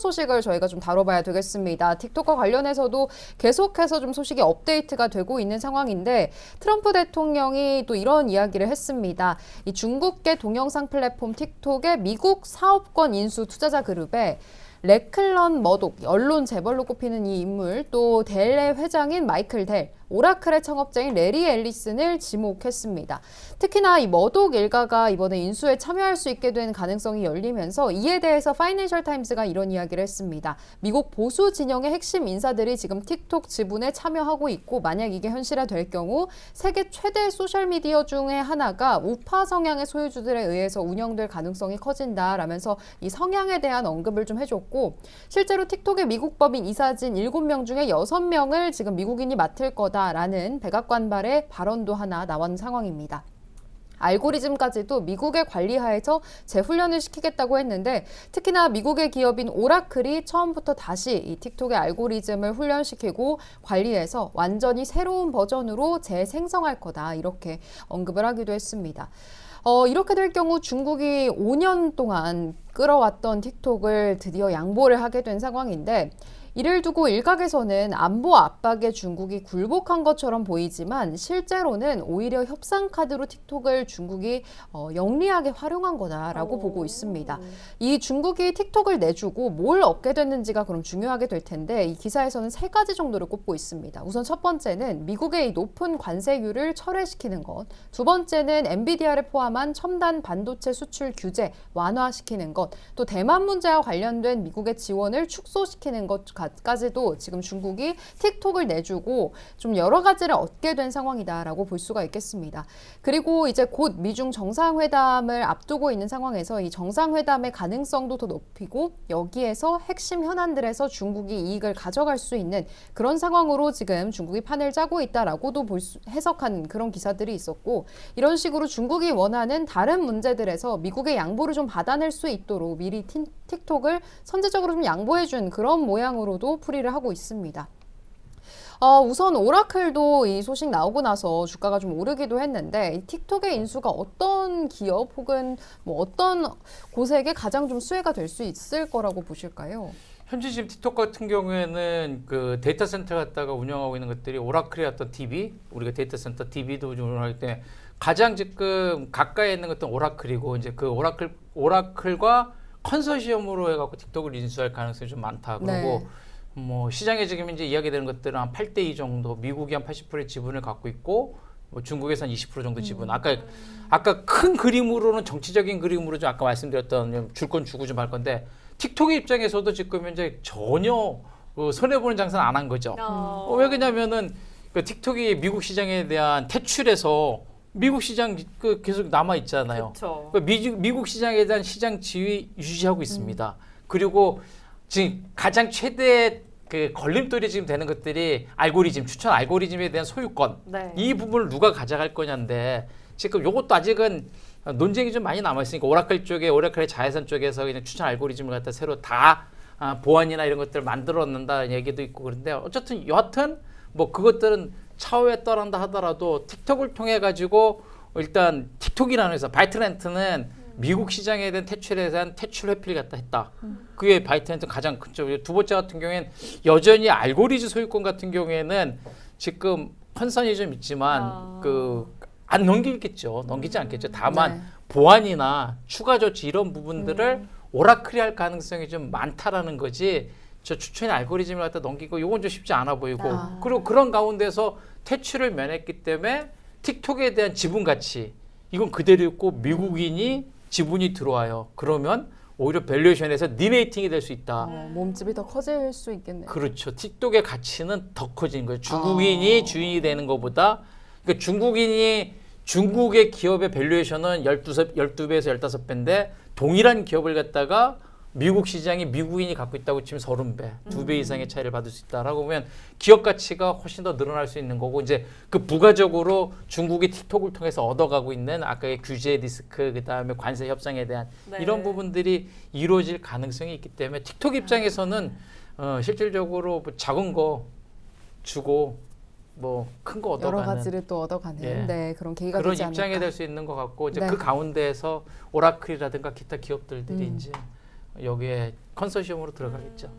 소식을 저희가 좀 다뤄봐야 되겠습니다. 틱톡과 관련해서도 계속해서 좀 소식이 업데이트가 되고 있는 상황인데 트럼프 대통령이 또 이런 이야기를 했습니다. 이 중국계 동영상 플랫폼 틱톡의 미국 사업권 인수 투자자 그룹에 레클런 머독, 언론 재벌로 꼽히는 이 인물, 또 델의 회장인 마이클 델, 오라클의 창업자인 레리 앨리슨을 지목했습니다. 특히나 이 머독 일가가 이번에 인수에 참여할 수 있게 된 가능성이 열리면서 이에 대해서 파이낸셜 타임스가 이런 이야기를 했습니다. 미국 보수 진영의 핵심 인사들이 지금 틱톡 지분에 참여하고 있고 만약 이게 현실화될 경우 세계 최대 소셜미디어 중에 하나가 우파 성향의 소유주들에 의해서 운영될 가능성이 커진다라면서 이 성향에 대한 언급을 좀 해줬고 실제로 틱톡의 미국 법인 이사진 7명 중에 6명을 지금 미국인이 맡을 거다 라는 백악관발의 발언도 하나 나온 상황입니다. 알고리즘까지도 미국의 관리하에서 재훈련을 시키겠다고 했는데 특히나 미국의 기업인 오라클이 처음부터 다시 이 틱톡의 알고리즘을 훈련시키고 관리해서 완전히 새로운 버전으로 재생성할 거다 이렇게 언급을 하기도 했습니다. 이렇게 될 경우 중국이 5년 동안 끌어왔던 틱톡을 드디어 양보를 하게 된 상황인데 이를 두고 일각에서는 안보 압박에 중국이 굴복한 것처럼 보이지만 실제로는 오히려 협상 카드로 틱톡을 중국이 영리하게 활용한 거다라고 보고 있습니다. 이 중국이 틱톡을 내주고 뭘 얻게 됐는지가 그럼 중요하게 될 텐데 이 기사에서는 3가지 정도를 꼽고 있습니다. 우선 첫 번째는 미국의 이 높은 관세율을 철회시키는 것, 두 번째는 엔비디아를 포함한 첨단 반도체 수출 규제 완화시키는 것, 또 대만 문제와 관련된 미국의 지원을 축소시키는 것까지도 지금 중국이 틱톡을 내주고 좀 여러 가지를 얻게 된 상황이다라고 볼 수가 있겠습니다. 그리고 이제 곧 미중 정상회담을 앞두고 있는 상황에서 이 정상회담의 가능성도 더 높이고 여기에서 핵심 현안들에서 중국이 이익을 가져갈 수 있는 그런 상황으로 지금 중국이 판을 짜고 있다라고도 해석하는 그런 기사들이 있었고 이런 식으로 중국이 원하는 다른 문제들에서 미국의 양보를 좀 받아낼 수 있도록 미리 틱톡을 선제적으로 좀 양보해준 그런 모양으로도 풀이를 하고 있습니다. 우선 오라클도 이 소식 나오고 나서 주가가 좀 오르기도 했는데 이 틱톡의 인수가 어떤 기업 혹은 뭐 어떤 곳에게 가장 좀 수혜가 될 수 있을 거라고 보실까요? 현재 지금 틱톡 같은 경우에는 그 데이터 센터 갖다가 운영하고 있는 것들이 오라클의 어떤 DB, 우리가 데이터 센터 DB도 운영하기 때문에 가장 지금 가까이 있는 것은 오라클이고 이제 그 오라클과 컨소시엄으로 해갖고 틱톡을 인수할 가능성이 좀 많다. 그리고 뭐 시장에 지금 이제 이야기되는 것들은 한 8대2 정도, 미국이 한 80%의 지분을 갖고 있고 뭐 중국에서는 20% 정도 지분. 아까 큰 그림으로는 정치적인 그림으로 좀 아까 말씀드렸던 줄 건 주고 좀 할 건데 틱톡의 입장에서도 지금 현재 전혀 손해 보는 장사는 안 한 거죠. 왜 그러냐면은 그 틱톡이 미국 시장에 대한 퇴출에서 미국 시장 계속 남아 있잖아요. 미국 시장에 대한 시장 지위 유지하고 있습니다. 그리고 지금 가장 최대 그 걸림돌이 지금 되는 것들이 알고리즘, 추천 알고리즘에 대한 소유권. 이 부분을 누가 가져갈 거냐인데 지금 이것도 아직은 논쟁이 좀 많이 남아 있으니까 오라클의 자회사 쪽에서 그냥 추천 알고리즘을 갖다 새로 다 보안이나 이런 것들을 만들어낸다는 얘기도 있고 그런데 어쨌든 여하튼 뭐 그것들은 차후에 떠난다 하더라도 틱톡을 통해 가지고 일단 틱톡이라는 회사 바이트렌트는 미국 시장에 대한 퇴출에 대한 퇴출 회피를 갖다 했다. 그게 바이트렌트 가장 크죠. 두 번째 같은 경우에는 여전히 알고리즘 소유권 같은 경우에는 지금 컨선이 좀 있지만 안 넘기겠죠. 넘기지 않겠죠. 다만 보안이나 추가 조치 이런 부분들을 오라클이 할 가능성이 좀 많다라는 거지. 저 추천의 알고리즘을 갖다 넘기고 이건 좀 쉽지 않아 보이고 그리고 그런 가운데서 퇴출을 면했기 때문에 틱톡에 대한 지분 가치 이건 그대로 있고 미국인이 지분이 들어와요. 그러면 오히려 밸류에이션에서 리레이팅이 될 수 있다. 몸집이 더 커질 수 있겠네요. 그렇죠. 틱톡의 가치는 더 커지는 거예요. 중국인이 주인이 되는 것보다 그러니까 중국의 기업의 밸류에이션은 12배에서 15배인데 동일한 기업을 갖다가 미국 시장이 미국인이 갖고 있다고 치면 30배, 2배 이상의 차이를 받을 수 있다라고 보면 기업 가치가 훨씬 더 늘어날 수 있는 거고 이제 그 부가적으로 중국이 틱톡을 통해서 얻어가고 있는 아까의 규제 리스크 그다음에 관세 협상에 대한 이런 부분들이 이루어질 가능성이 있기 때문에 틱톡 입장에서는 실질적으로 뭐 작은 거 주고 뭐 큰 거 얻어가는 여러 가지를 또 얻어가는 그런 계기가 그런 되지 않을까. 입장이 될 수 있는 것 같고 이제 그 가운데에서 오라클이라든가 기타 기업들이 이제 여기에 컨소시엄으로 들어가겠죠.